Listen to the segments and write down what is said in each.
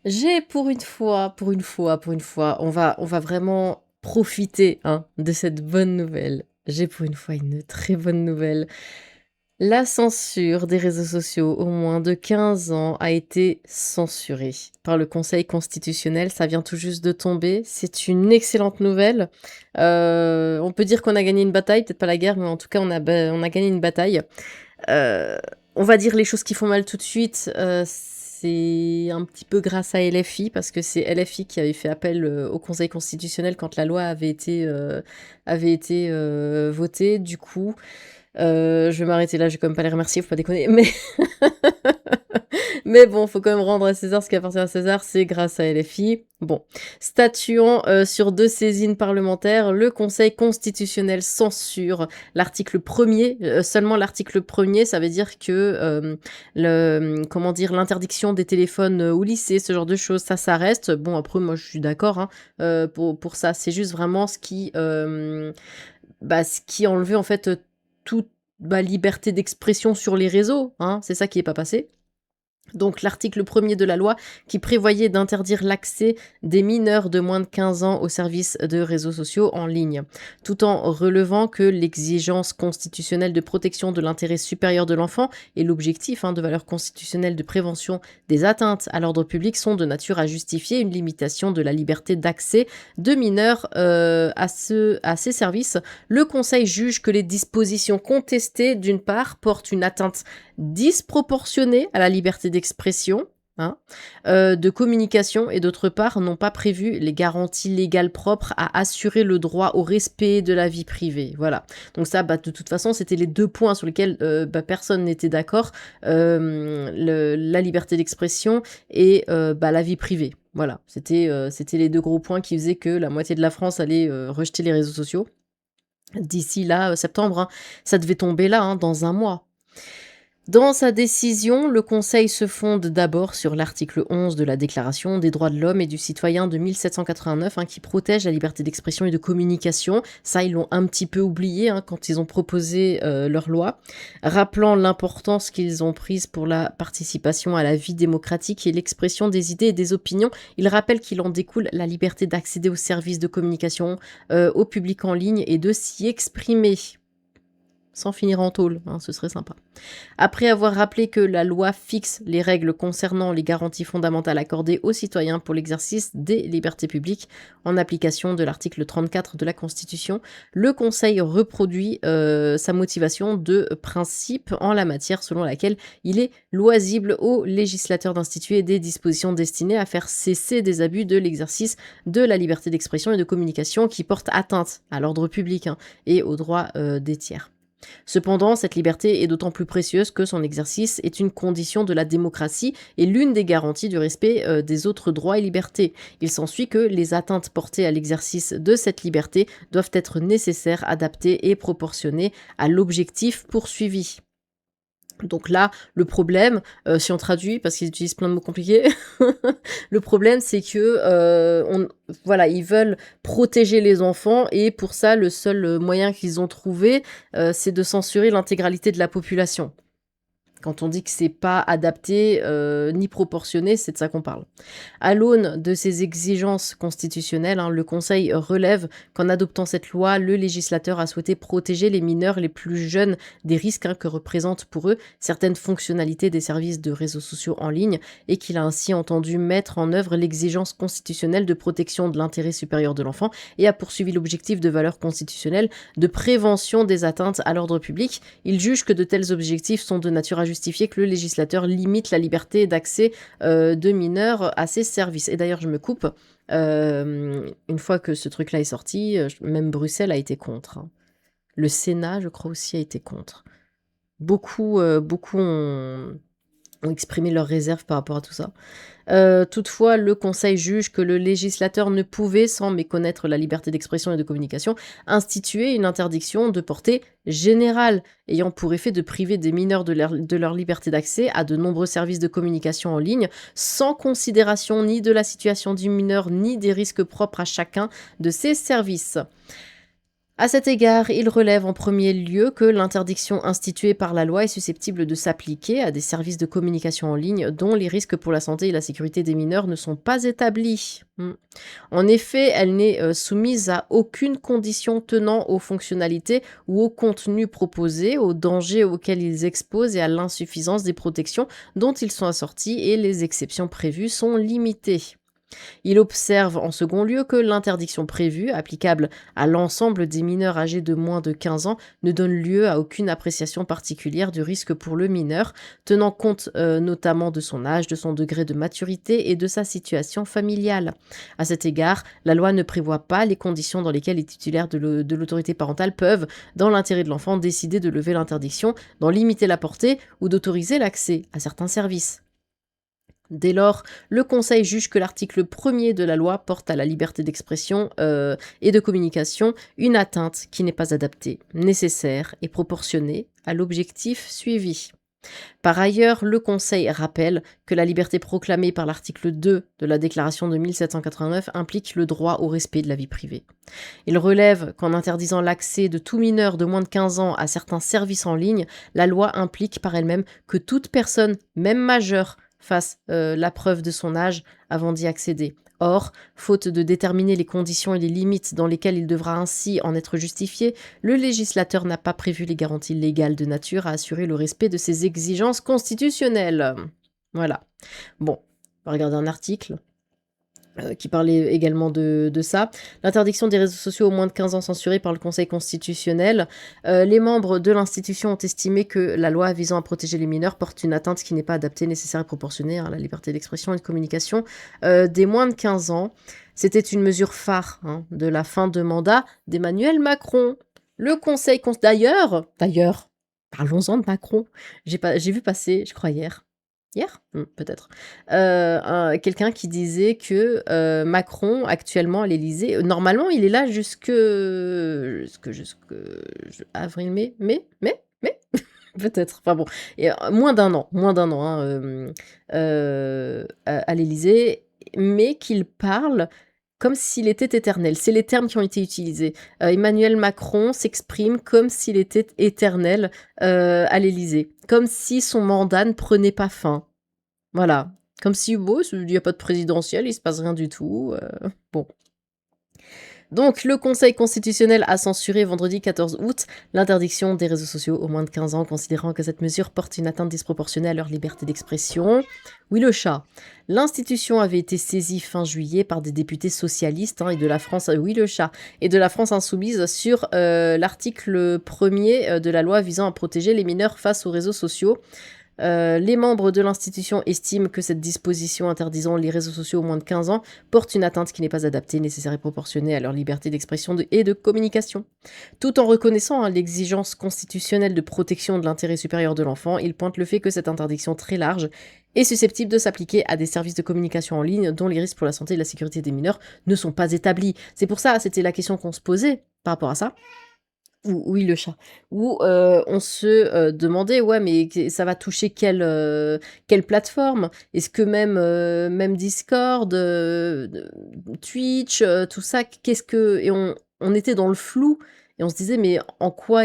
J'ai pour une fois, on va vraiment profiter, hein, de cette bonne nouvelle. J'ai pour une fois une très bonne nouvelle. La censure des réseaux sociaux aux moins de 15 ans a été censurée par le Conseil constitutionnel. Ça vient tout juste de tomber. C'est une excellente nouvelle. On peut dire qu'on a gagné une bataille, peut-être pas la guerre, mais en tout cas, on a gagné une bataille. Euh, on va dire les choses qui font mal tout de suite. C'est un petit peu grâce à LFI, parce que c'est LFI qui avait fait appel au Conseil constitutionnel quand la loi avait été votée. Du coup, je vais m'arrêter là, je vais quand même pas les remercier, faut pas déconner. Mais bon, faut quand même rendre à César ce qui appartient à César, c'est grâce à LFI. Bon, statuant sur 2 saisines parlementaires, le Conseil constitutionnel censure l'article 1er, seulement l'article 1er, ça veut dire que comment dire, l'interdiction des téléphones au lycée, ce genre de choses, ça reste. Bon, après, moi, je suis d'accord hein, pour ça. C'est juste vraiment ce qui enlevait en fait toute liberté d'expression sur les réseaux, hein, c'est ça qui est pas passé. Donc l'article 1er de la loi qui prévoyait d'interdire l'accès des mineurs de moins de 15 ans aux services de réseaux sociaux en ligne, tout en relevant que l'exigence constitutionnelle de protection de l'intérêt supérieur de l'enfant et l'objectif de valeur constitutionnelle de prévention des atteintes à l'ordre public sont de nature à justifier une limitation de la liberté d'accès de mineurs à ces services. Le Conseil juge que les dispositions contestées, d'une part, portent une atteinte disproportionnée à la liberté d'expression, hein, de communication, et d'autre part, n'ont pas prévu les garanties légales propres à assurer le droit au respect de la vie privée. Voilà. Donc ça, de toute façon, c'était les 2 points sur lesquels personne n'était d'accord. La liberté d'expression et la vie privée. Voilà. C'était les 2 gros points qui faisaient que la moitié de la France allait rejeter les réseaux sociaux. D'ici là, septembre, hein. Ça devait tomber là, hein, dans un mois. Dans sa décision, le Conseil se fonde d'abord sur l'article 11 de la Déclaration des droits de l'homme et du citoyen de 1789, qui protège la liberté d'expression et de communication. Ça, ils l'ont un petit peu oublié quand ils ont proposé leur loi, rappelant l'importance qu'ils ont prise pour la participation à la vie démocratique et l'expression des idées et des opinions. Il rappelle qu'il en découle la liberté d'accéder aux services de communication, au public en ligne et de s'y exprimer. Sans finir en tôle, ce serait sympa. Après avoir rappelé que la loi fixe les règles concernant les garanties fondamentales accordées aux citoyens pour l'exercice des libertés publiques en application de l'article 34 de la Constitution, le Conseil reproduit sa motivation de principe en la matière, selon laquelle il est loisible aux législateurs d'instituer des dispositions destinées à faire cesser des abus de l'exercice de la liberté d'expression et de communication qui portent atteinte à l'ordre public et aux droits des tiers. Cependant, cette liberté est d'autant plus précieuse que son exercice est une condition de la démocratie et l'une des garanties du respect des autres droits et libertés. Il s'ensuit que les atteintes portées à l'exercice de cette liberté doivent être nécessaires, adaptées et proportionnées à l'objectif poursuivi. Donc là, le problème, si on traduit, parce qu'ils utilisent plein de mots compliqués, le problème c'est que ils veulent protéger les enfants et pour ça, le seul moyen qu'ils ont trouvé, c'est de censurer l'intégralité de la population. Quand on dit que c'est pas adapté ni proportionné, c'est de ça qu'on parle. À l'aune de ces exigences constitutionnelles, le Conseil relève qu'en adoptant cette loi, le législateur a souhaité protéger les mineurs les plus jeunes des risques que représentent pour eux certaines fonctionnalités des services de réseaux sociaux en ligne et qu'il a ainsi entendu mettre en œuvre l'exigence constitutionnelle de protection de l'intérêt supérieur de l'enfant et a poursuivi l'objectif de valeur constitutionnelle de prévention des atteintes à l'ordre public. Il juge que de tels objectifs sont de nature à justifier que le législateur limite la liberté d'accès de mineurs à ces services. Et d'ailleurs, je me coupe, une fois que ce truc-là est sorti, même Bruxelles a été contre. Le Sénat, je crois aussi, a été contre. Beaucoup ont exprimé leurs réserves par rapport à tout ça. Toutefois, le Conseil juge que le législateur ne pouvait, sans méconnaître la liberté d'expression et de communication, instituer une interdiction de portée générale, ayant pour effet de priver des mineurs de leur liberté d'accès à de nombreux services de communication en ligne, sans considération ni de la situation du mineur, ni des risques propres à chacun de ces services. À cet égard, il relève en premier lieu que l'interdiction instituée par la loi est susceptible de s'appliquer à des services de communication en ligne dont les risques pour la santé et la sécurité des mineurs ne sont pas établis. En effet, elle n'est soumise à aucune condition tenant aux fonctionnalités ou au contenu proposé, aux dangers auxquels ils exposent et à l'insuffisance des protections dont ils sont assortis, et les exceptions prévues sont limitées. Il observe en second lieu que l'interdiction prévue, applicable à l'ensemble des mineurs âgés de moins de 15 ans, ne donne lieu à aucune appréciation particulière du risque pour le mineur, tenant compte notamment de son âge, de son degré de maturité et de sa situation familiale. À cet égard, la loi ne prévoit pas les conditions dans lesquelles les titulaires de l'autorité parentale peuvent, dans l'intérêt de l'enfant, décider de lever l'interdiction, d'en limiter la portée ou d'autoriser l'accès à certains services. Dès lors, le Conseil juge que l'article 1er de la loi porte à la liberté d'expression et de communication une atteinte qui n'est pas adaptée, nécessaire et proportionnée à l'objectif suivi. Par ailleurs, le Conseil rappelle que la liberté proclamée par l'article 2 de la Déclaration de 1789 implique le droit au respect de la vie privée. Il relève qu'en interdisant l'accès de tout mineur de moins de 15 ans à certains services en ligne, la loi implique par elle-même que toute personne, même majeure, fasse la preuve de son âge avant d'y accéder. Or, faute de déterminer les conditions et les limites dans lesquelles il devra ainsi en être justifié, le législateur n'a pas prévu les garanties légales de nature à assurer le respect de ces exigences constitutionnelles. Voilà. Bon, on va regarder un article qui parlait également de ça. L'interdiction des réseaux sociaux aux moins de 15 ans censurée par le Conseil constitutionnel. Les membres de l'institution ont estimé que la loi visant à protéger les mineurs porte une atteinte qui n'est pas adaptée, nécessaire et proportionnée à la liberté d'expression et de communication des moins de 15 ans. C'était une mesure phare de la fin de mandat d'Emmanuel Macron. Le Conseil d'ailleurs, parlons-en de Macron. J'ai vu passer, je crois hier, peut-être, quelqu'un qui disait que Macron, actuellement à l'Élysée, normalement, il est là jusque avril, mai, peut-être. Enfin bon, et, moins d'un an, à l'Élysée, mais qu'il parle comme s'il était éternel. C'est les termes qui ont été utilisés. Emmanuel Macron s'exprime comme s'il était éternel à l'Élysée, comme si son mandat ne prenait pas fin. Voilà, comme si, bon, il n'y a pas de présidentielle, il se passe rien du tout. Bon. Donc, le Conseil constitutionnel a censuré vendredi 14 août l'interdiction des réseaux sociaux aux moins de 15 ans, considérant que cette mesure porte une atteinte disproportionnée à leur liberté d'expression. Oui, le chat. L'institution avait été saisie fin juillet par des députés socialistes et de la France, oui, le chat, et de la France insoumise sur l'article 1er de la loi visant à protéger les mineurs face aux réseaux sociaux. Les membres de l'institution estiment que cette disposition interdisant les réseaux sociaux aux moins de 15 ans porte une atteinte qui n'est pas adaptée, nécessaire et proportionnée à leur liberté d'expression et de communication. Tout en reconnaissant l'exigence constitutionnelle de protection de l'intérêt supérieur de l'enfant, ils pointent le fait que cette interdiction très large est susceptible de s'appliquer à des services de communication en ligne dont les risques pour la santé et la sécurité des mineurs ne sont pas établis. C'est pour ça, c'était la question qu'on se posait par rapport à ça. Oui, le chat. Où on se demandait, ouais, mais ça va toucher quelle plateforme? Est-ce que même Discord, Twitch, tout ça, qu'est-ce que... Et on était dans le flou, et on se disait, mais en quoi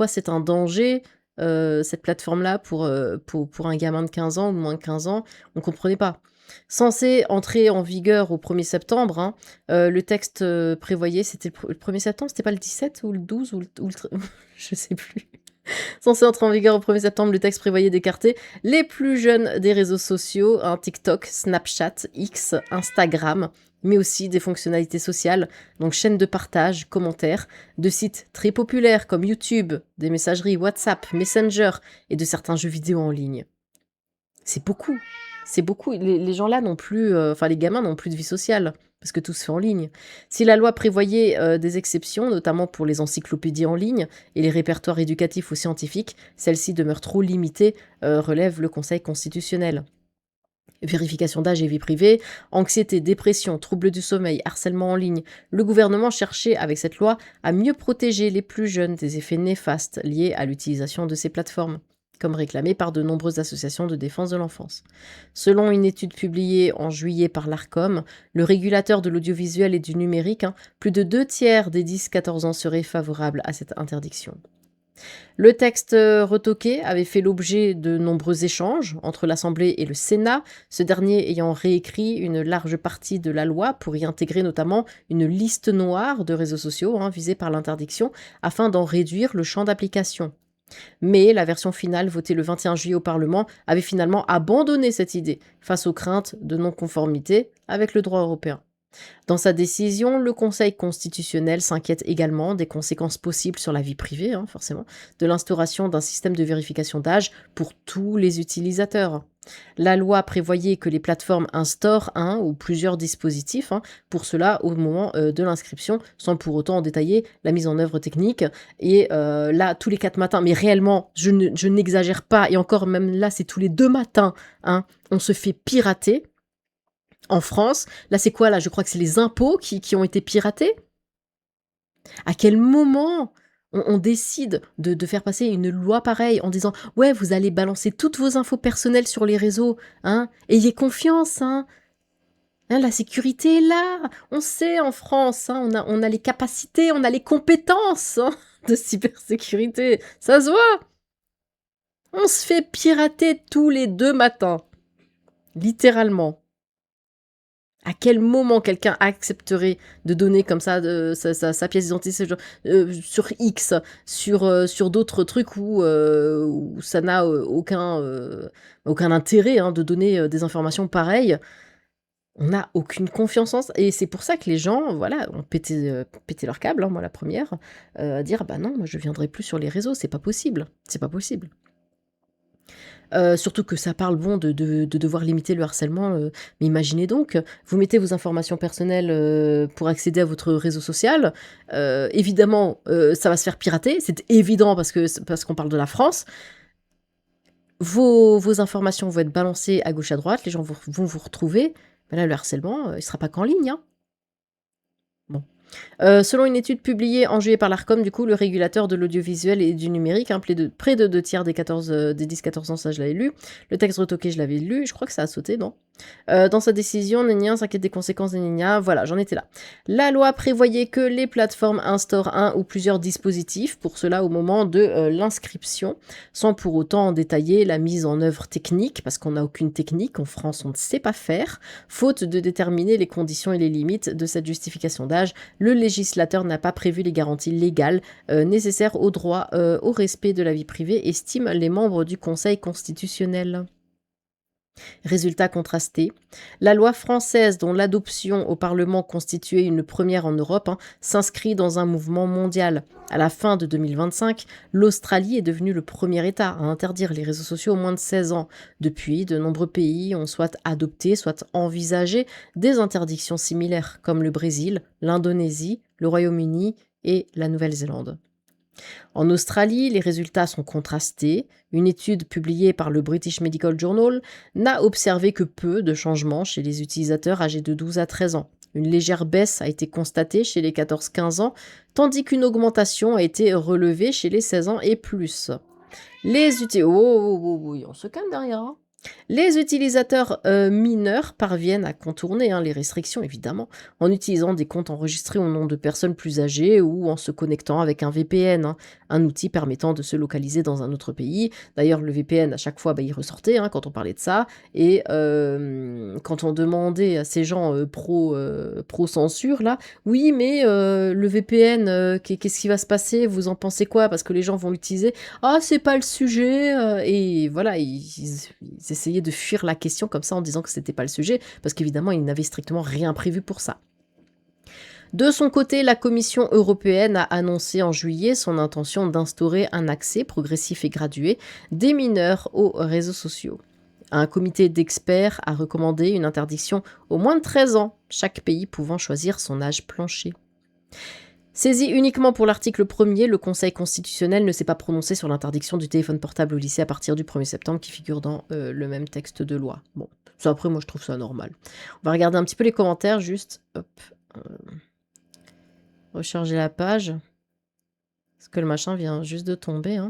c'est un danger, cette plateforme-là, pour un gamin de 15 ans ou de moins de 15 ans? On comprenait pas. Censé entrer en vigueur au 1er septembre, le texte prévoyait, c'était le 1er septembre, c'était pas le 17 ou le 12 je sais plus. Censé entrer en vigueur au 1er septembre, le texte prévoyait d'écarter les plus jeunes des réseaux sociaux, TikTok, Snapchat, X, Instagram, mais aussi des fonctionnalités sociales, donc chaînes de partage, commentaires, de sites très populaires comme YouTube, des messageries WhatsApp, Messenger et de certains jeux vidéo en ligne. C'est beaucoup. C'est beaucoup. Les gens là n'ont plus, les gamins n'ont plus de vie sociale parce que tout se fait en ligne. Si la loi prévoyait des exceptions, notamment pour les encyclopédies en ligne et les répertoires éducatifs ou scientifiques, celles-ci demeurent trop limitées, relève le Conseil constitutionnel. Vérification d'âge et vie privée, anxiété, dépression, troubles du sommeil, harcèlement en ligne. Le gouvernement cherchait avec cette loi à mieux protéger les plus jeunes des effets néfastes liés à l'utilisation de ces plateformes. comme réclamé par de nombreuses associations de défense de l'enfance. Selon une étude publiée en juillet par l'ARCOM, le régulateur de l'audiovisuel et du numérique, plus de 2 tiers des 10-14 ans seraient favorables à cette interdiction. Le texte retoqué avait fait l'objet de nombreux échanges entre l'Assemblée et le Sénat, ce dernier ayant réécrit une large partie de la loi pour y intégrer notamment une liste noire de réseaux sociaux visés par l'interdiction afin d'en réduire le champ d'application. Mais la version finale votée le 21 juillet au Parlement avait finalement abandonné cette idée face aux craintes de non-conformité avec le droit européen. Dans sa décision, le Conseil constitutionnel s'inquiète également des conséquences possibles sur la vie privée, forcément, de l'instauration d'un système de vérification d'âge pour tous les utilisateurs. La loi prévoyait que les plateformes instaurent un ou plusieurs dispositifs, pour cela au moment de l'inscription, sans pour autant détailler la mise en œuvre technique. Et là, tous les 4 matins, mais réellement, je n'exagère pas, et encore même là, c'est tous les 2 matins, on se fait pirater. En France, là c'est quoi là? Je crois que c'est les impôts qui ont été piratés. À quel moment on décide de faire passer une loi pareille en disant ouais vous allez balancer toutes vos infos personnelles sur les réseaux, ayez confiance, la sécurité est là, on sait en France, on a les capacités, on a les compétences de cybersécurité, ça se voit. On se fait pirater tous les 2 matins, littéralement. À quel moment quelqu'un accepterait de donner comme ça sa pièce d'identité sur X, sur d'autres trucs où ça n'a aucun intérêt de donner des informations pareilles. On n'a aucune confiance en ça. Et c'est pour ça que les gens ont pété leur câble, moi la première, à dire bah non, moi je viendrai plus sur les réseaux, c'est pas possible. C'est pas possible. Surtout que ça parle de devoir limiter le harcèlement, mais imaginez donc, vous mettez vos informations personnelles, pour accéder à votre réseau social. Évidemment, ça va se faire pirater, c'est évident parce qu'on parle de la France. Vos informations vont être balancées à gauche, à droite, les gens vont vous retrouver. Bah là, le harcèlement, il sera pas qu'en ligne, Bon. Selon une étude publiée en juillet par l'ARCOM, du coup, le régulateur de l'audiovisuel et du numérique, près de 2 tiers des 10-14 ans, ça je l'avais lu. Le texte retoqué, je l'avais lu, je crois que ça a sauté, non? Dans sa décision, Nénia s'inquiète des conséquences des Nénia. Voilà, j'en étais là. La loi prévoyait que les plateformes instaurent un ou plusieurs dispositifs, pour cela au moment de l'inscription, sans pour autant détailler la mise en œuvre technique, parce qu'on n'a aucune technique, en France on ne sait pas faire, faute de déterminer les conditions et les limites de cette justification d'âge. Le législateur n'a pas prévu les garanties légales nécessaires au droit au respect de la vie privée, estiment les membres du Conseil constitutionnel. Résultat contrasté, la loi française dont l'adoption au Parlement constituait une première en Europe s'inscrit dans un mouvement mondial. À la fin de 2025, l'Australie est devenue le premier État à interdire les réseaux sociaux aux moins de 16 ans. Depuis, de nombreux pays ont soit adopté, soit envisagé des interdictions similaires, comme le Brésil, l'Indonésie, le Royaume-Uni et la Nouvelle-Zélande. En Australie, les résultats sont contrastés. Une étude publiée par le British Medical Journal n'a observé que peu de changements chez les utilisateurs âgés de 12 à 13 ans. Une légère baisse a été constatée chez les 14-15 ans, tandis qu'une augmentation a été relevée chez les 16 ans et plus. On se calme derrière. Les utilisateurs mineurs parviennent à contourner les restrictions, évidemment, en utilisant des comptes enregistrés au nom de personnes plus âgées ou en se connectant avec un VPN, un outil permettant de se localiser dans un autre pays. D'ailleurs, le VPN, à chaque fois, il ressortait quand on parlait de ça. Et quand on demandait à ces gens pro-censure, là, oui, mais le VPN, qu'est-ce qui va se passer? Vous en pensez quoi? Parce que les gens vont l'utiliser. Ah, c'est pas le sujet. Et voilà, ils essayaient de fuir la question comme ça en disant que c'était pas le sujet, parce qu'évidemment, ils n'avaient strictement rien prévu pour ça. De son côté, la Commission européenne a annoncé en juillet son intention d'instaurer un accès progressif et gradué des mineurs aux réseaux sociaux. Un comité d'experts a recommandé une interdiction aux moins de 13 ans, chaque pays pouvant choisir son âge plancher. Saisi uniquement pour l'article 1er, le Conseil constitutionnel ne s'est pas prononcé sur l'interdiction du téléphone portable au lycée à partir du 1er septembre qui figure dans le même texte de loi. Bon, ça après, moi je trouve ça normal. On va regarder un petit peu les commentaires, juste. Hop. Recharger la page. Parce que le machin vient juste de tomber,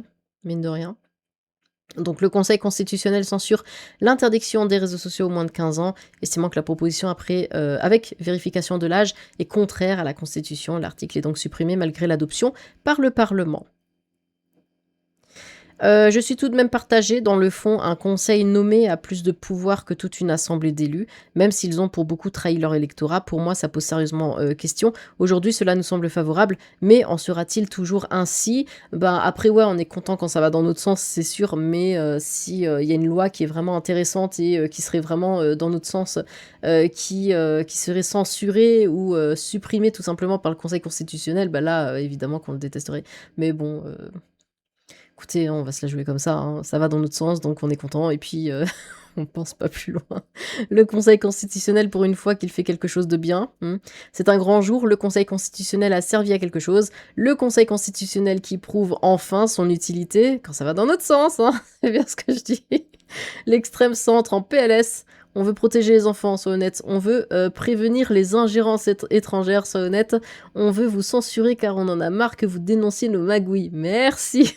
mine de rien. Donc le Conseil constitutionnel censure l'interdiction des réseaux sociaux aux moins de 15 ans, estimant que la proposition après, avec vérification de l'âge est contraire à la Constitution. L'article est donc supprimé malgré l'adoption par le Parlement. Je suis tout de même partagée. Dans le fond, un conseil nommé a plus de pouvoir que toute une assemblée d'élus, même s'ils ont pour beaucoup trahi leur électorat. Pour moi, ça pose sérieusement question. Aujourd'hui, cela nous semble favorable, mais en sera-t-il toujours ainsi? Ben, après, ouais, on est content quand ça va dans notre sens, c'est sûr, mais si il y a une loi qui est vraiment intéressante et qui serait vraiment dans notre sens, qui serait censurée ou supprimée tout simplement par le Conseil constitutionnel, bah là, évidemment qu'on le détesterait. Mais bon, écoutez, on va se la jouer comme ça, hein. Ça va dans notre sens, donc on est content et puis, on pense pas plus loin. Le Conseil constitutionnel, pour une fois qu'il fait quelque chose de bien, c'est un grand jour. Le Conseil constitutionnel a servi à quelque chose. Le Conseil constitutionnel qui prouve enfin son utilité, quand ça va dans notre sens, hein, c'est bien ce que je dis. L'extrême centre en PLS. On veut protéger les enfants, sois honnête. On veut prévenir les ingérences étrangères, sois honnête. On veut vous censurer car on en a marre que vous dénonciez nos magouilles. Merci.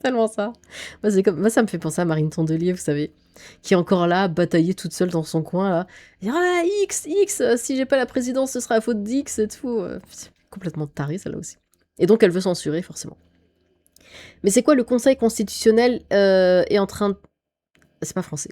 Tellement ça. Moi, ça me fait penser à Marine Tondelier, vous savez, qui est encore là, batailler toute seule dans son coin, là. Dire, ah, X, si j'ai pas la présidence, ce sera la faute d'X et tout. C'est complètement taré, celle-là aussi. Et donc, elle veut censurer, forcément. Mais c'est quoi le Conseil constitutionnel est en train de... C'est pas français.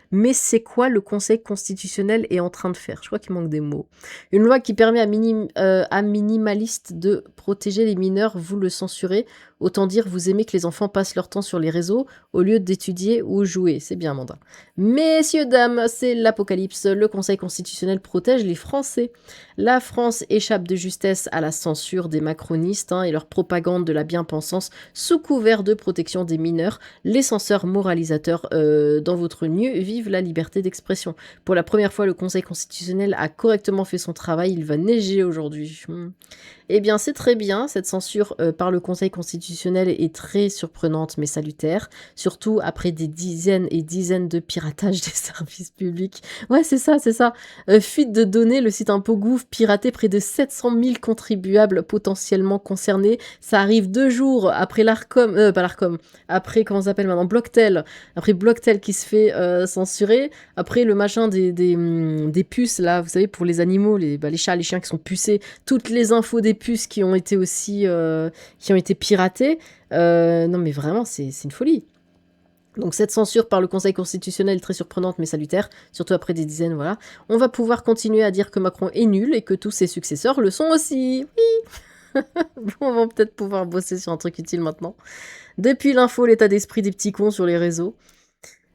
Mais c'est quoi le Conseil constitutionnel est en train de faire? Je crois qu'il manque des mots. Une loi qui permet à minimaliste de protéger les mineurs, vous le censurez. Autant dire, vous aimez que les enfants passent leur temps sur les réseaux au lieu d'étudier ou jouer. C'est bien, Amanda. Messieurs, dames, c'est l'apocalypse. Le Conseil constitutionnel protège les Français. La France échappe de justesse à la censure des macronistes et leur propagande de la bien-pensance sous couvert de protection des mineurs. Les censeurs moralisateurs dans votre nu vivent la liberté d'expression. Pour la première fois, le Conseil constitutionnel a correctement fait son travail. Il va neiger aujourd'hui. Eh bien, c'est très bien. Cette censure par le Conseil constitutionnel est très surprenante mais salutaire. Surtout après des dizaines et dizaines de piratages des services publics. Ouais, c'est ça, c'est ça. Fuite de données, le site ImpôtGouv piraté près de 700 000 contribuables potentiellement concernés. Ça arrive 2 jours après l'Arcom, pas l'Arcom, après, comment ça s'appelle maintenant, Blocktel. Après Blocktel qui se fait censurer. Après le machin des puces, là, vous savez, pour les animaux, les chats, les chiens qui sont pucés. Toutes les infos des puces qui ont été aussi qui ont été piratées. Non mais vraiment, c'est une folie. Donc cette censure par le Conseil constitutionnel est très surprenante mais salutaire, surtout après des dizaines, voilà. On va pouvoir continuer à dire que Macron est nul et que tous ses successeurs le sont aussi. Oui. Bon, on va peut-être pouvoir bosser sur un truc utile maintenant. Depuis l'info, l'état d'esprit des petits cons sur les réseaux.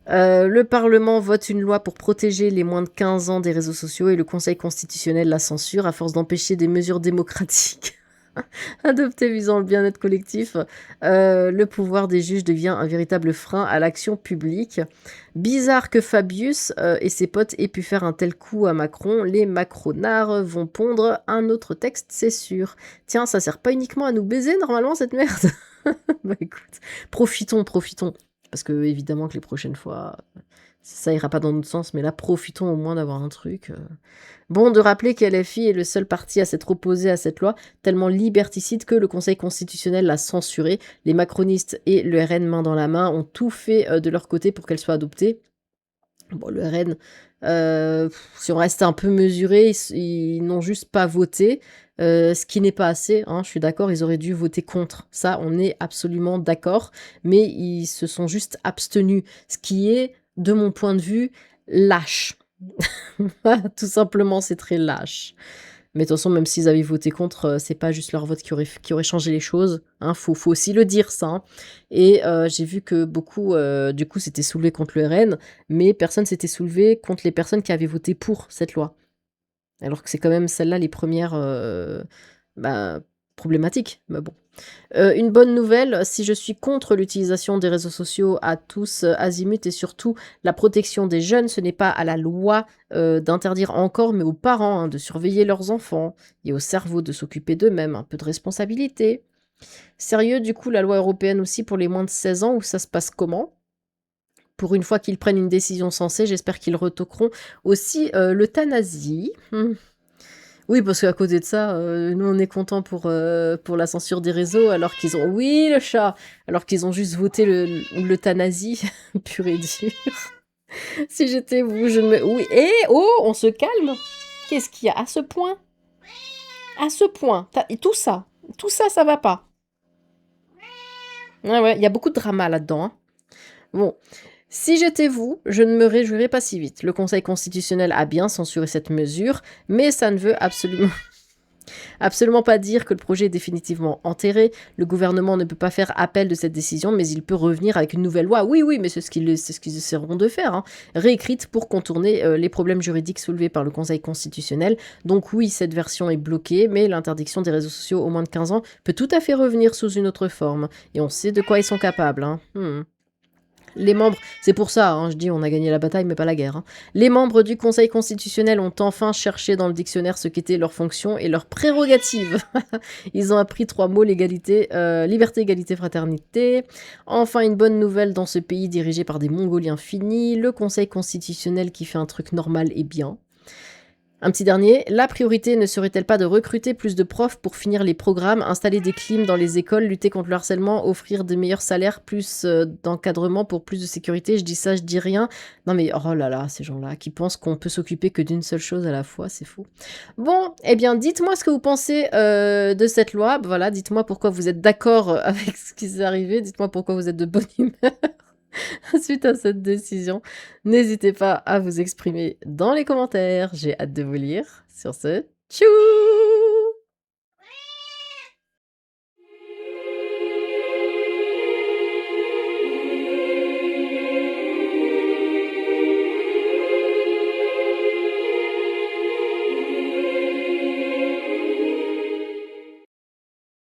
Le Parlement vote une loi pour protéger les moins de 15 ans des réseaux sociaux et le Conseil constitutionnel la censure à force d'empêcher des mesures démocratiques adoptées visant le bien-être collectif. Le pouvoir des juges devient un véritable frein à l'action publique. Bizarre que Fabius et ses potes aient pu faire un tel coup à Macron. Les macronards vont pondre un autre texte, c'est sûr. Tiens, ça sert pas uniquement à nous baiser normalement cette merde. Bah écoute, profitons. Parce que évidemment que les prochaines fois, ça ira pas dans notre sens, mais là, profitons au moins d'avoir un truc. Bon, de rappeler qu'LFI est le seul parti à s'être opposé à cette loi, tellement liberticide que le Conseil constitutionnel l'a censurée. Les macronistes et le RN main dans la main ont tout fait de leur côté pour qu'elle soit adoptée. Bon, le RN, si on reste un peu mesuré, ils n'ont juste pas voté. Ce qui n'est pas assez, je suis d'accord, ils auraient dû voter contre. Ça, on est absolument d'accord. Mais ils se sont juste abstenus. Ce qui est, de mon point de vue, lâche. Tout simplement, c'est très lâche. Mais de toute façon, même s'ils avaient voté contre, c'est pas juste leur vote qui aurait changé les choses. Faut aussi le dire, ça. Et j'ai vu que beaucoup, du coup, s'étaient soulevés contre le RN, mais personne s'était soulevé contre les personnes qui avaient voté pour cette loi. Alors que c'est quand même celle-là les premières problématiques. Mais bon. Une bonne nouvelle, si je suis contre l'utilisation des réseaux sociaux à tous azimuts et surtout la protection des jeunes, ce n'est pas à la loi d'interdire encore, mais aux parents de surveiller leurs enfants et au cerveau de s'occuper d'eux-mêmes, un peu de responsabilité. Sérieux, du coup, la loi européenne aussi pour les moins de 16 ans, où ça se passe comment ? Pour une fois qu'ils prennent une décision sensée, j'espère qu'ils retoqueront aussi l'euthanasie. Oui, parce qu'à côté de ça, nous, on est contents pour la censure des réseaux, alors qu'ils ont oui, le chat! Alors qu'ils ont juste voté l'euthanasie pure et dure. Si j'étais vous, je ne me oui, oh! On se calme! Qu'est-ce qu'il y a? À ce point? À ce point? Et tout ça, ça va pas. Ouais, ouais, il y a beaucoup de drama là-dedans, hein. Bon, si j'étais vous, je ne me réjouirais pas si vite. Le Conseil constitutionnel a bien censuré cette mesure, mais ça ne veut absolument pas dire que le projet est définitivement enterré. Le gouvernement ne peut pas faire appel de cette décision, mais il peut revenir avec une nouvelle loi. Oui, oui, mais c'est ce qu'ils essaieront de faire, hein. Réécrite pour contourner les problèmes juridiques soulevés par le Conseil constitutionnel. Donc oui, cette version est bloquée, mais l'interdiction des réseaux sociaux au moins de 15 ans peut tout à fait revenir sous une autre forme. Et on sait de quoi ils sont capables, hein. Les membres, c'est pour ça, hein, je dis on a gagné la bataille mais pas la guerre, hein. Les membres du Conseil constitutionnel ont enfin cherché dans le dictionnaire ce qu'étaient leurs fonctions et leurs prérogatives. Ils ont appris 3 mots, l'égalité, liberté, égalité, fraternité. Enfin, une bonne nouvelle dans ce pays dirigé par des Mongoliens finis, le Conseil constitutionnel qui fait un truc normal et bien. Un petit dernier, la priorité ne serait-elle pas de recruter plus de profs pour finir les programmes, installer des clims dans les écoles, lutter contre le harcèlement, offrir des meilleurs salaires, plus d'encadrement pour plus de sécurité? Je dis ça, je dis rien. Non mais oh là là, ces gens-là qui pensent qu'on peut s'occuper que d'une seule chose à la fois, c'est fou. Bon, eh bien dites-moi ce que vous pensez de cette loi. Voilà, dites-moi pourquoi vous êtes d'accord avec ce qui s'est arrivé, dites-moi pourquoi vous êtes de bonne humeur. Suite à cette décision, n'hésitez pas à vous exprimer dans les commentaires. J'ai hâte de vous lire. Sur ce, tchou!